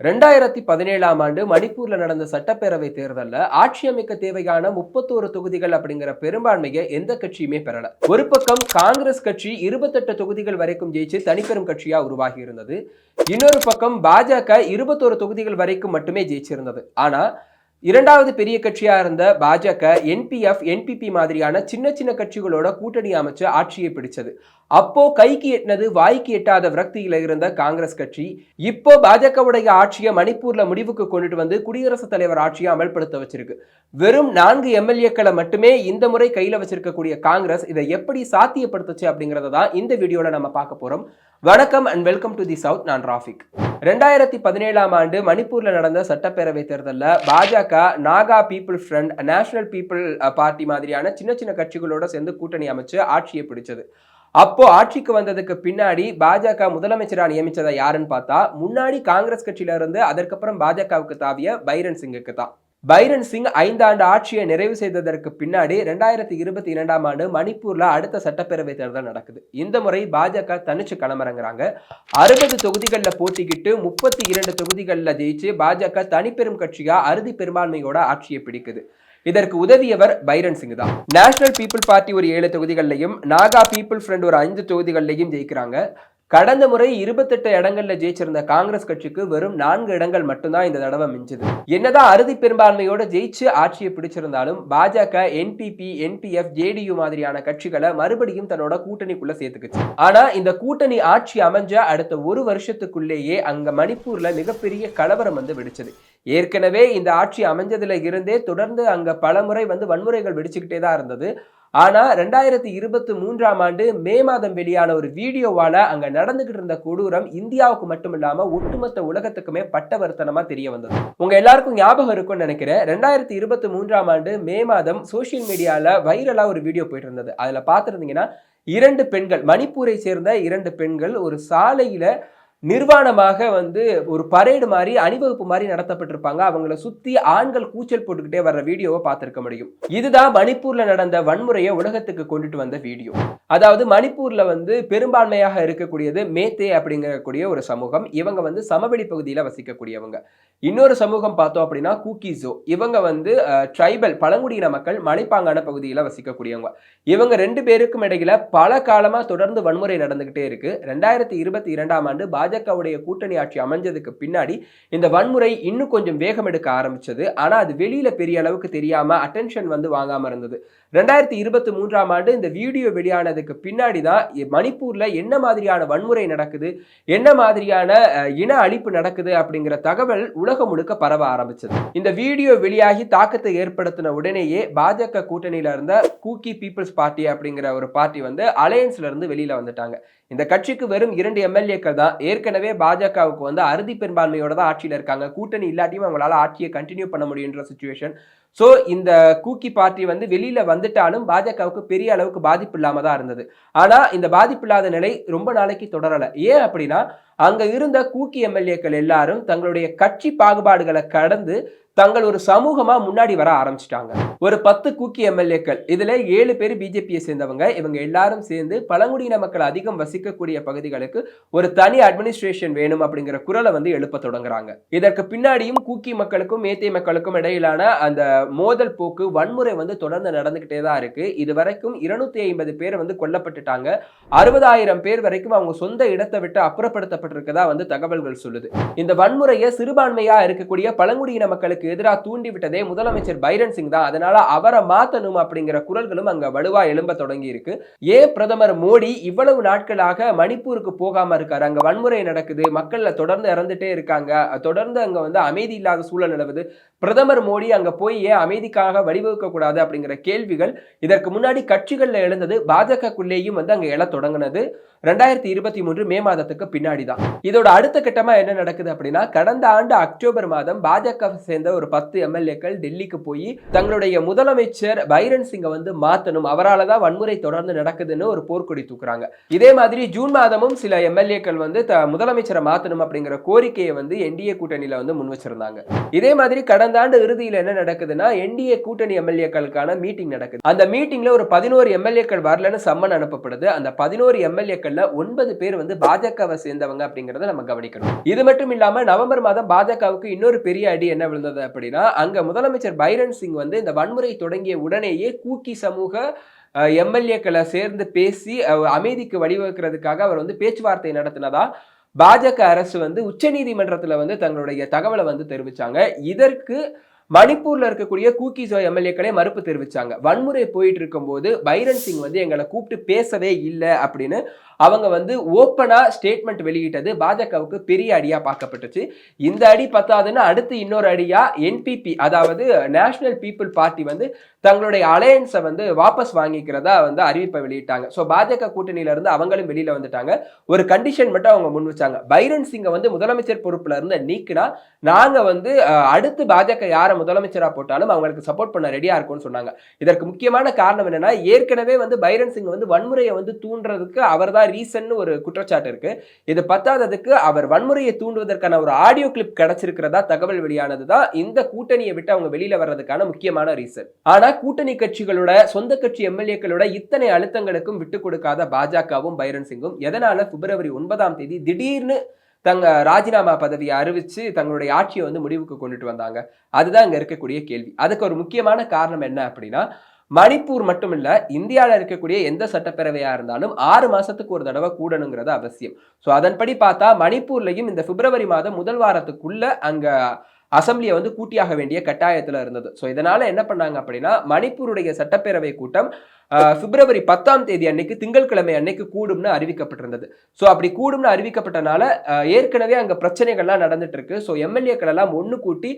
2017ஆம் ஆண்டு மணிப்பூர்ல நடந்த சட்டப்பேரவை தேர்தல்ல ஆட்சி அமைக்க தேவையான 31 தொகுதிகள் அப்படிங்கிற பெரும்பான்மையை எந்த கட்சியுமே பெறல. ஒரு பக்கம் காங்கிரஸ் கட்சி 28 தொகுதிகள் வரைக்கும் ஜெயிச்சு தனிப்பெரும் கட்சியா உருவாகி இருந்தது. இன்னொரு பக்கம் பாஜக 21 தொகுதிகள் வரைக்கும் மட்டுமே ஜெயிச்சிருந்தது. ஆனா இரண்டாவது பெரிய கட்சியா இருந்த பாஜக என்பிஎஃப் என்பிபி மாதிரியான சின்ன சின்ன கட்சிகளோட கூட்டணி அமைச்சு ஆட்சியை பிடிச்சது. அப்போ கைக்கு எட்டினது வாய்க்கு எட்டாத விரக்தியில இருந்த காங்கிரஸ் கட்சி இப்போ பாஜகவுடைய ஆட்சியை மணிப்பூர்ல முடிவுக்கு கொண்டுட்டு வந்து குடியரசுத் தலைவர் ஆட்சியை அமல்படுத்த வச்சிருக்கு. வெறும் 4 எம்எல்ஏக்களை மட்டுமே இந்த முறை கையில வச்சிருக்கக்கூடிய காங்கிரஸ் இதை எப்படி சாத்தியப்படுத்துச்சு அப்படிங்கறத தான் இந்த வீடியோல நம்ம பார்க்க போறோம். வணக்கம் and welcome to the south. நான் ராஃபிக். 2017ஆம் ஆண்டு மணிப்பூர்ல நடந்த சட்டப்பேரவை தேர்தலில் பாஜக Naga people front, national people party மாதிரியான சின்ன சின்ன கட்சிகளோட சேர்ந்து கூட்டணி அமைச்சு ஆட்சியை பிடிச்சது. அப்போ ஆட்சிக்கு வந்ததுக்கு பின்னாடி பாஜக முதலமைச்சரா நியமிச்சதை யாருன்னு பார்த்தா முன்னாடி காங்கிரஸ் கட்சியில இருந்து அதற்கப்புறம் பாஜகவுக்கு தாவிய பைரன் சிங்குக்கு தான். பைரன் சிங் 5 ஆண்டு ஆட்சியை நிறைவு செய்ததற்கு பின்னாடி 2022ஆம் ஆண்டு மணிப்பூர்ல அடுத்த சட்டப்பேரவை தேர்தல் நடக்குது. இந்த முறை பாஜக தனிச்சு களமிறங்குறாங்க. 60 தொகுதிகளில் போட்டிக்கிட்டு 32 தொகுதிகளில் ஜெயிச்சு பாஜக தனிப்பெரும் கட்சியா அறுதி பெரும்பான்மையோட ஆட்சியை பிடிக்குது. இதற்கு உதவியவர் பைரன் சிங் தான். நேஷனல் பீப்புள் பார்ட்டி ஒரு 7 தொகுதிகளிலையும் நாகா பீப்புள் ஃப்ரண்ட் ஒரு 5 தொகுதிகளிலையும் ஜெயிக்கிறாங்க. கடந்த முறை 28 இடங்கள்ல ஜெயிச்சிருந்த காங்கிரஸ் கட்சிக்கு வெறும் 4 இடங்கள் மட்டும்தான் இந்த தடவை மிஞ்சுது. என்னதான் அறுதி பெரும்பான்மையோட ஜெயிச்சு ஆட்சியை பிடிச்சிருந்தாலும் பாஜக என்பிபி என்பிஎஃப் ஜேடியு மாதிரியான கட்சிகளை மறுபடியும் தன்னோட கூட்டணிக்குள்ள சேர்த்துக்குச்சு. ஆனா இந்த கூட்டணி ஆட்சி அமைஞ்ச அடுத்த ஒரு வருஷத்துக்குள்ளேயே அங்க மணிப்பூர்ல மிகப்பெரிய கலவரம் வெடிச்சது. ஏற்கனவே இந்த ஆட்சி அமைஞ்சதுல இருந்தே தொடர்ந்து அங்க பலமுறை வன்முறைகள் வெடிச்சுக்கிட்டே தான் இருந்தது. ஆனா 2023ஆம் ஆண்டு மே மாதம் வெளியான ஒரு வீடியோவால அங்க நடந்துகிட்டு இருந்த கொடூரம் இந்தியாவுக்கு மட்டும் இல்லாம ஒட்டுமொத்த உலகத்துக்குமே பட்டவர்த்தனமா தெரிய வந்தது. உங்க எல்லாருக்கும் ஞாபகம் இருக்கும்னு நினைக்கிறேன். 2023ஆம் ஆண்டு மே மாதம் சோசியல் மீடியால வைரலா ஒரு வீடியோ போயிட்டு இருந்தது. அதுல பாத்துருந்தீங்கன்னா 2 பெண்கள், மணிப்பூரை சேர்ந்த 2 பெண்கள் ஒரு சாலையில நிர்வாணமாக ஒரு பரேடு மாதிரி அணிவகுப்பு மாதிரி நடத்தப்பட்டிருப்பாங்க. அவங்களை சுத்தி ஆண்கள் கூச்சல் போட்டுக்கிட்டே வர்ற வீடியோவை பார்த்திருக்க முடியும். இதுதான் மணிப்பூர்ல நடந்த வன்முறையை உலகத்துக்கு கொண்டுட்டு வந்த வீடியோ. அதாவது மணிப்பூர்ல பெரும்பான்மையாக இருக்கக்கூடியது மேத்தே அப்படிங்கக்கூடிய ஒரு சமூகம். இவங்க சமவெளி பகுதியில வசிக்கக்கூடியவங்க. இன்னொரு சமூகம் பார்த்தோம் அப்படின்னா கூக்கிசோ. இவங்க ட்ரைபல் பழங்குடியின மக்கள், மலைப்பாங்கான பகுதியில வசிக்கக்கூடியவங்க. இவங்க 2 பேருக்கும் இடையில பல காலமா தொடர்ந்து வன்முறை நடந்துகிட்டே இருக்கு. 2022ஆம் ஆண்டு பாஜகவுடைய கூட்டணி ஆட்சி அமைஞ்சதுக்கு பின்னாடி இந்த வன்முறை இன்னும் கொஞ்சம் வேகம் எடுக்க ஆரம்பிச்சது. ஆனா அது வெளியில பெரிய அளவுக்கு தெரியாம அட்டென்ஷன் வாங்காம இருந்தது. 2023ஆம் ஆண்டு இந்த வீடியோ வெளியானதுக்கு பின்னாடி தான் மணிப்பூர்ல என்ன மாதிரியான வன்முறை நடக்குது, என்ன மாதிரியான இன அழிப்பு நடக்குது அப்படிங்கிற தகவல் உலகம் முழுக்க பரவ ஆரம்பிச்சது. இந்த வீடியோ வெளியாகி தாக்கத்தை ஏற்படுத்தின உடனேயே பாஜக கூட்டணியில இருந்த கூக்கி பீப்புள்ஸ் பார்ட்டி அப்படிங்கிற ஒரு பார்ட்டி அலையன்ஸ்ல இருந்து வெளியில வந்துட்டாங்க. இந்த கட்சிக்கு வெறும் 2 எம்எல்ஏக்கள் தான். ஏற்கனவே பாஜகவுக்கு அறுதி பெரும்பான்மையோட தான் ஆட்சியில இருக்காங்க. கூட்டணி இல்லாட்டியும் அவங்களால ஆட்சியை கண்டினியூ பண்ண முடியுன்ற சிச்சுவேஷன். சோ இந்த கூக்கி பார்ட்டி வெளியில வந்துட்டாலும் பாஜகவுக்கு பெரிய அளவுக்கு பாதிப்பு இல்லாம தான் இருந்தது. ஆனா இந்த பாதிப்பு இல்லாத நிலை ரொம்ப நாளைக்கு தொடரல. ஏன் அப்படின்னா அங்க இருந்த கூக்கி எம்எல்ஏக்கள் எல்லாரும் தங்களுடைய கட்சி பாகுபாடுகளை கடந்து தங்கள் ஒரு சமூகமா முன்னாடி வர ஆரம்பிச்சிட்டாங்க. ஒரு 10 கூக்கி எம்எல்ஏக்கள், இதுல 7 பேர் பிஜேபியை சேர்ந்தவங்க. இவங்க எல்லாரும் சேர்ந்து பழங்குடியின மக்கள் அதிகம் வசிக்கக்கூடிய பகுதிகளுக்கு ஒரு தனி அட்மினிஸ்ட்ரேஷன் வேணும் அப்படிங்கிற குரலை எழுப்ப தொடங்குறாங்க. இதற்கு பின்னாடியும் கூக்கி மக்களுக்கும் மேத்தே மக்களுக்கும் இடையிலான அந்த மோதல் போக்கு, வன்முறை தொடர்ந்து நடந்துகிட்டே தான் இருக்கு. இது வரைக்கும் 250 பேர் கொல்லப்பட்டுட்டாங்க. 60,000 பேர் வரைக்கும் அவங்க சொந்த இடத்தை விட்டு அப்புறப்படுத்தப்பட்டிருக்கதா தகவல்கள் சொல்லுது. இந்த வன்முறையை சிறுபான்மையா இருக்கக்கூடிய பழங்குடியின மக்களுக்கு எதிராக தூண்டிவிட்டதே முதலமைச்சர் பைரன் சிங் தான். அதனால அவரை மாத்தணும் அப்படிங்கிற குரல்களும் அங்க வலுவா எழும்ப தொடங்கி இருக்கு. ஏன் பிரதமர் மோடி இவ்வளவு நாட்களாக மணிப்பூருக்கு போகாம இருக்காரு? அங்க வன்முறை நடக்குது, மக்கள் தொடர்ந்து இறந்துட்டே இருக்காங்க, தொடர்ந்து அங்க அமைதி இல்லாத சூழல் நிலவுது. பிரதமர் மோடி அங்க போய் ஏன் அமைதிக்காக வழிவகுக்க கூடாது அப்படிங்கிற கேள்விகள் இதற்கு முன்னாடி கட்சிகள்ல எழுந்தது. பாஜகக்குள்ளேயும் அங்க எழ தொடங்கினது 2023 மே மாதத்துக்கு பின்னாடி தான். இதோட அடுத்த கட்டமா என்ன நடக்குது அப்படின்னா, கடந்த ஆண்டு அக்டோபர் மாதம் பாஜக சேர்ந்த ஒரு 10 எம்எல்ஏக்கள் டெல்லிக்கு போய் தங்களுடைய முதலமைச்சர் பைரன் சிங்கை மாத்தணும், அவரால் தான் வன்முறை தொடர்ந்து நடக்குதுன்னு ஒரு போர்க்கொடி தூக்குறாங்க. இதே மாதிரி ஜூன் மாதமும் சில எம்எல்ஏக்கள் முதலமைச்சரை மாத்தணும் அப்படிங்கிற கோரிக்கையை என்டிஏ கூட்டணியில முன் வச்சிருந்தாங்க. இதே மாதிரி கடந்த ஆண்டு இறுதியில் என்ன நடக்குதுன்னா, என்டிஏ கூட்டணி எம்எல்ஏக்களுக்கான மீட்டிங் நடக்குது. அந்த மீட்டிங்ல ஒரு 11 எம்எல்ஏக்கள் வரலன்னு சம்மன் அனுப்பப்படுது. அந்த 11 எம்எல்ஏக்கள் 9 பேர் பாஜகவை சேர்ந்தவங்க அப்படிங்கறத நம்ம கவனிக்கணும். இது மட்டும் இல்லாம நவம்பர் மாதம் பாஜகவுக்கு இன்னொரு பெரிய அடி என்ன விழுந்தது அப்படின்னா, அங்க முதலமைச்சர் பைரன் சிங் வந்து இந்த வன்முறை தொடங்கிய உடனேயே கூக்கி சமூக எம்எல்ஏக்களை சேர்ந்து பேசி அமைதிக்கு வழிவகுக்கிறதுக்காக அவர் வந்து பேச்சுவார்த்தை நடத்தினதா பாஜக அரசு வந்து உச்சநீதிமன்றத்துல வந்து தங்களுடைய தகவலை வந்து தெரிவிச்சாங்க. இதற்கு மணிப்பூர்ல இருக்கக்கூடிய கூக்கிசோ எம்எல்ஏக்களே மறுப்பு தெரிவிச்சாங்க. வன்முறை போயிட்டு இருக்கும் போது பைரன் சிங் வந்து எங்களை கூப்பிட்டு பேசவே இல்லை அப்படின்னு அவங்க வந்து ஓப்பனா ஸ்டேட்மெண்ட் வெளியிட்டது பாஜகவுக்கு பெரிய அடியா பார்க்கப்பட்டுச்சு. இந்த அடி பத்தாதுன்னு அடுத்து இன்னொரு அடியா என்பிபி, அதாவது நேஷனல் பீப்புள் பார்ட்டி வந்து தங்களுடைய அலையன்ஸை வந்து வாபஸ் வாங்கிக்கிறதா வந்து அறிவிப்பை வெளியிட்டாங்க. ஸோ பாஜக கூட்டணியில இருந்து அவங்களும் வெளியில வந்துட்டாங்க. ஒரு கண்டிஷன் மட்டும் அவங்க முன் வச்சாங்க. பைரன் சிங்கை வந்து முதலமைச்சர் பொறுப்புல இருந்து நீக்கினா நாங்க வந்து அடுத்து பாஜக யாரை முதலமைச்சரா போட்டாலும் அவங்களுக்கு சப்போர்ட் பண்ண ரெடியா இருக்கும்னு சொன்னாங்க. இதற்கு முக்கியமான காரணம் என்னன்னா, ஏற்கனவே வந்து பைரன் சிங் வந்து வன்முறையை வந்து தூண்டுறதுக்கு அவர் தான் ரீசன் ஒரு குற்றச்சாட்டு இருக்கு. இது பத்தாததுக்கு அவர் வன்முறையை தூண்டுவதற்கான ஒரு ஆடியோ கிளிப் கிடைச்சிருக்கிறதா தகவல் வெளியானதுதான் இந்த கூட்டணியை விட்டு அவங்க வெளியில வர்றதுக்கான முக்கியமான ரீசன். ஆனா கூட்டணி கட்சிகளோட சொந்த கட்சி எம்எல்ஏக்களோட இத்தனை அழுத்தங்களுக்கும் விட்டு கொடுக்காத பாஜகவும் பைரன் சிங்கும் எதனால பிப்ரவரி 9ஆம் தேதி திடீர்னு தங்க ராஜினாமா பதவியை அறிவிச்சு தங்களுடைய ஆட்சியை வந்து முடிவுக்கு கொண்டுட்டு வந்தாங்க? அதுதான் இங்க இருக்கக்கூடிய கேள்வி. அதுக்கு ஒரு முக்கியமான காரணம் என்ன அப்படின்னா, மணிப்பூர் மட்டும் இல்ல, இந்தியாவில் இருக்கக்கூடிய எந்த சட்டப்பேரவையா இருந்தாலும் 6 மாசத்துக்கு ஒரு தடவை கூடணுங்கிறது அவசியம். ஸோ அதன்படி பார்த்தா மணிப்பூர்லையும் இந்த பிப்ரவரி மாதம் முதல் வாரத்துக்குள்ள அங்க அசம்பிளியை வந்து கூட்டியாக வேண்டிய கட்டாயத்தில் இருந்தது. ஸோ இதனால என்ன பண்ணாங்க அப்படின்னா, மணிப்பூருடைய சட்டப்பேரவை கூட்டம் பிப்ரவரி 10ஆம் தேதி அன்னைக்கு திங்கட்கிழமை அன்னைக்கு கூடும்னு அறிவிக்கப்பட்டிருந்தது. ஸோ அப்படி கூடும்னு அறிவிக்கப்பட்டனால ஏற்கனவே அங்கே பிரச்சனைகள்லாம் நடந்துட்டு இருக்கு. ஸோ எம்எல்ஏக்கள் எல்லாம் ஒன்று கூட்டி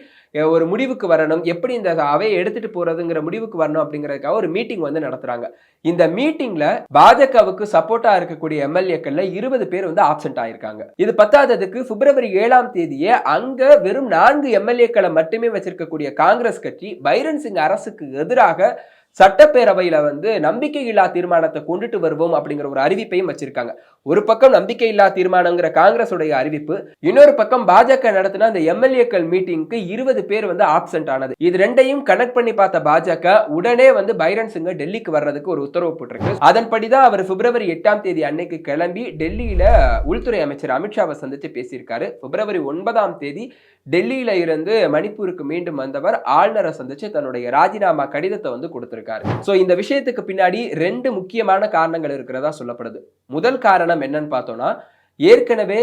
ஒரு முடிவுக்கு வரணும், எப்படி இந்த அவையை எடுத்துட்டு போறதுங்கிற முடிவுக்கு வரணும் அப்படிங்கிறதுக்காக ஒரு மீட்டிங் வந்து நடத்துறாங்க. இந்த மீட்டிங்ல பாஜகவுக்கு சப்போர்ட்டா இருக்கக்கூடிய எம்எல்ஏக்கள்ல 20 பேர் வந்து ஆப்சென்ட் ஆயிருக்காங்க. இது பத்தாததுக்கு பிப்ரவரி 7ஆம் தேதியே அங்க வெறும் 4 எம்எல்ஏக்களை மட்டுமே வச்சிருக்கக்கூடிய காங்கிரஸ் கட்சி பைரன் சிங் அரசுக்கு எதிராக சட்டப்பேரவையில வந்து நம்பிக்கையில்லா தீர்மானத்தை கொண்டுட்டு வருவோம் அப்படிங்கிற ஒரு அறிவிப்பையும் வச்சிருக்காங்க. ஒரு பக்கம் நம்பிக்கையில்லா தீர்மானங்கிற காங்கிரஸுடைய அறிவிப்பு, இன்னொரு பக்கம் பாஜக நடத்தின அந்த எம்எல்ஏக்கள் மீட்டிங்க்கு 20 பேர் வந்து ஆப்சென்ட் ஆனது. இது ரெண்டையும் கனெக்ட் பண்ணி பார்த்த பாஜக உடனே வந்து பைரன் சிங்கை டெல்லிக்கு வர்றதுக்கு ஒரு உத்தரவு போட்டிருக்கு. அதன்படிதான் அவர் பிப்ரவரி 8ஆம் தேதி அன்னைக்கு கிளம்பி டெல்லியில உள்துறை அமைச்சர் அமித்ஷாவை சந்திச்சு பேசியிருக்காரு. பிப்ரவரி 9ஆம் தேதி டெல்லியில இருந்து மணிப்பூருக்கு மீண்டும் வந்தவர் ஆளுநரை சந்திச்சு தன்னுடைய ராஜினாமா கடிதத்தை வந்து கொடுத்திருக்காரு. சோ இந்த விஷயத்துக்கு பின்னாடி 2 முக்கியமான காரணங்கள் இருக்கிறதா சொல்லப்படுது. முதல் காரணம் என்னன்னு பார்த்தோம்னா, ஏற்கனவே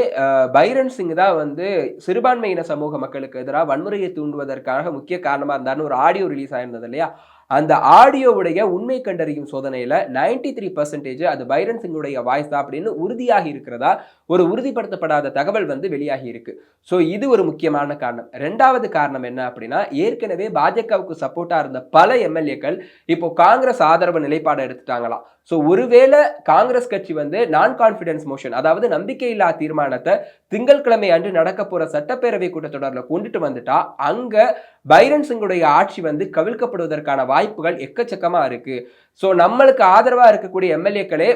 பைரன் சிங் தான் வந்து சிறுபான்மையின சமூக மக்களுக்கு எதிராக வன்முறையை தூண்டுவதற்காக முக்கிய காரணமா இருந்தார்னு ஒரு ஆடியோ ரிலீஸ் ஆயிருந்தது இல்லையா? அந்த ஆடியோவுடைய உண்மை கண்டறியும் சோதனையில 93% அது பைரன் சிங்குடைய வாய்ஸ் தான் அப்படின்னு உறுதியாகி இருக்கிறதா ஒரு உறுதிப்படுத்தப்படாத தகவல் வந்து வெளியாகி இருக்கு. ஸோ இது ஒரு முக்கியமான காரணம். 2வது காரணம் என்ன அப்படின்னா, ஏற்கனவே பாஜகவுக்கு சப்போர்ட்டா இருந்த பல எம்எல்ஏக்கள் இப்போ காங்கிரஸ் ஆதரவு நிலைப்பாடு எடுத்துட்டாங்களாம். ஸோ ஒருவேளை காங்கிரஸ் கட்சி வந்து நான் கான்பிடன்ஸ் மோஷன், அதாவது நம்பிக்கையில்லா தீர்மானத்தை திங்கட்கிழமை அன்று நடக்க போற சட்டப்பேரவை கூட்டத்தொடரில் கொண்டுட்டு வந்துட்டா அங்க பைரன் சிங்குடைய ஆட்சி வந்து கவிழ்க்கப்படுவதற்கான வாய்ப்புகள் எக்கச்சக்கமா இருக்கு. சோ நம்மளுக்கு ஆதரவா இருக்கக்கூடிய எம்எல்ஏக்களே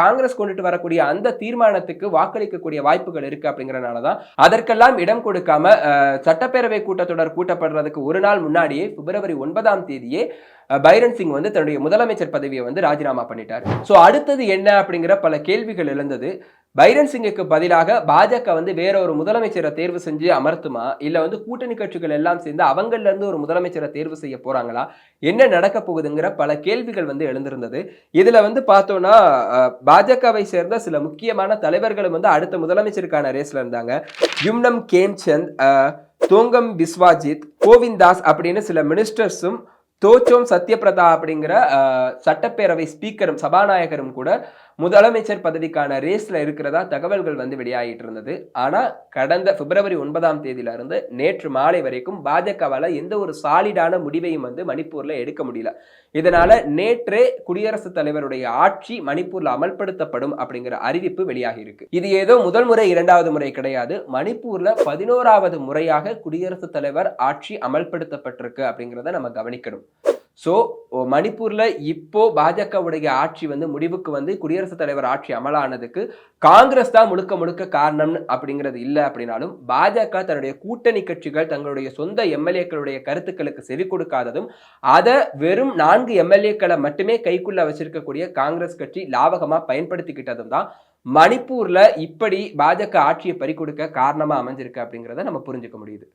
காங்கிரஸ் கொண்டுட்டு வரக்கூடிய அந்த தீர்மானத்துக்கு வாக்களிக்கக்கூடிய வாய்ப்புகள் இருக்கு அப்படிங்கறதுனாலதான் அதற்கெல்லாம் இடம் கொடுக்காம சட்டப்பேரவை கூட்டத்தொடர் கூட்டப்படுறதுக்கு ஒரு நாள் முன்னாடியே பிப்ரவரி 9ஆம் தேதியே பைரன் சிங் வந்து தன்னுடைய முதலமைச்சர் பதவியை வந்து ராஜினாமா பண்ணிட்டார். சோ அடுத்தது என்ன அப்படிங்கிற பல கேள்விகள் எழுந்தது. பைரன் சிங்குக்கு பதிலாக பாஜக வந்து வேற ஒரு முதலமைச்சரை தேர்வு செஞ்சு அமர்த்துமா, இல்ல வந்து கூட்டணி கட்சிகள் எல்லாம் சேர்ந்து அவங்கள்ல இருந்து ஒரு முதலமைச்சரை தேர்வு செய்ய போறாங்களா, என்ன நடக்க போகுதுங்கிற பல கேள்விகள் வந்து எழுந்திருந்தது. இதுல வந்து பார்த்தோம்னா பாஜகவை சேர்ந்த சில முக்கியமான தலைவர்களும் வந்து அடுத்த முதலமைச்சருக்கான ரேஸ்ல இருந்தாங்க. யும்னம் கேம்சந்த், தோங்கம் பிஸ்வாஜித், கோவிந்தாஸ் அப்படின்னு சில மினிஸ்டர்ஸும் தோச்சோம் சத்யபிரதா அப்படிங்கிற சட்டப்பேரவை ஸ்பீக்கரும் சபாநாயகரும் கூட முதலமைச்சர் பதவிக்கான ரேஸ்ல இருக்கிறதா தகவல்கள் வந்து வெளியாகிட்டு இருந்தது. ஆனா கடந்த பிப்ரவரி 9ஆம் தேதியில இருந்து நேற்று மாலை வரைக்கும் பாஜகவால எந்த ஒரு சாலிடான முடிவையும் வந்து மணிப்பூர்ல எடுக்க முடியல. இதனால நேற்றே குடியரசுத் தலைவருடைய ஆட்சி மணிப்பூர்ல அமல்படுத்தப்படும் அப்படிங்கிற அறிவிப்பு வெளியாகி இருக்கு. இது ஏதோ முதல் முறை 2வது முறை கிடையாது. மணிப்பூர்ல 11வது முறையாக குடியரசுத் தலைவர் ஆட்சி அமல்படுத்தப்பட்டிருக்கு அப்படிங்கிறத நம்ம கவனிக்கணும். சோ மணிப்பூர்ல இப்போ பாஜகவுடைய ஆட்சி வந்து முடிவுக்கு வந்து குடியரசுத் தலைவர் ஆட்சி அமலானதுக்கு காங்கிரஸ் தான் முழுக்க முழுக்க காரணம் அப்படிங்கிறது இல்லை அப்படின்னாலும், பாஜக தன்னுடைய கூட்டணி கட்சிகள் தங்களுடைய சொந்த எம்எல்ஏக்களுடைய கருத்துக்களுக்கு செவி கொடுக்காததும், அதை வெறும் 4 எம்எல்ஏக்களை மட்டுமே கைக்குள்ள வச்சிருக்கக்கூடிய காங்கிரஸ் கட்சி லாபகமா பயன்படுத்திக்கிட்டதும் தான் மணிப்பூர்ல இப்படி பாஜக ஆட்சியை பறிகொடுக்க காரணமா அமைஞ்சிருக்கு அப்படிங்கிறத நம்ம புரிஞ்சுக்க முடியுது.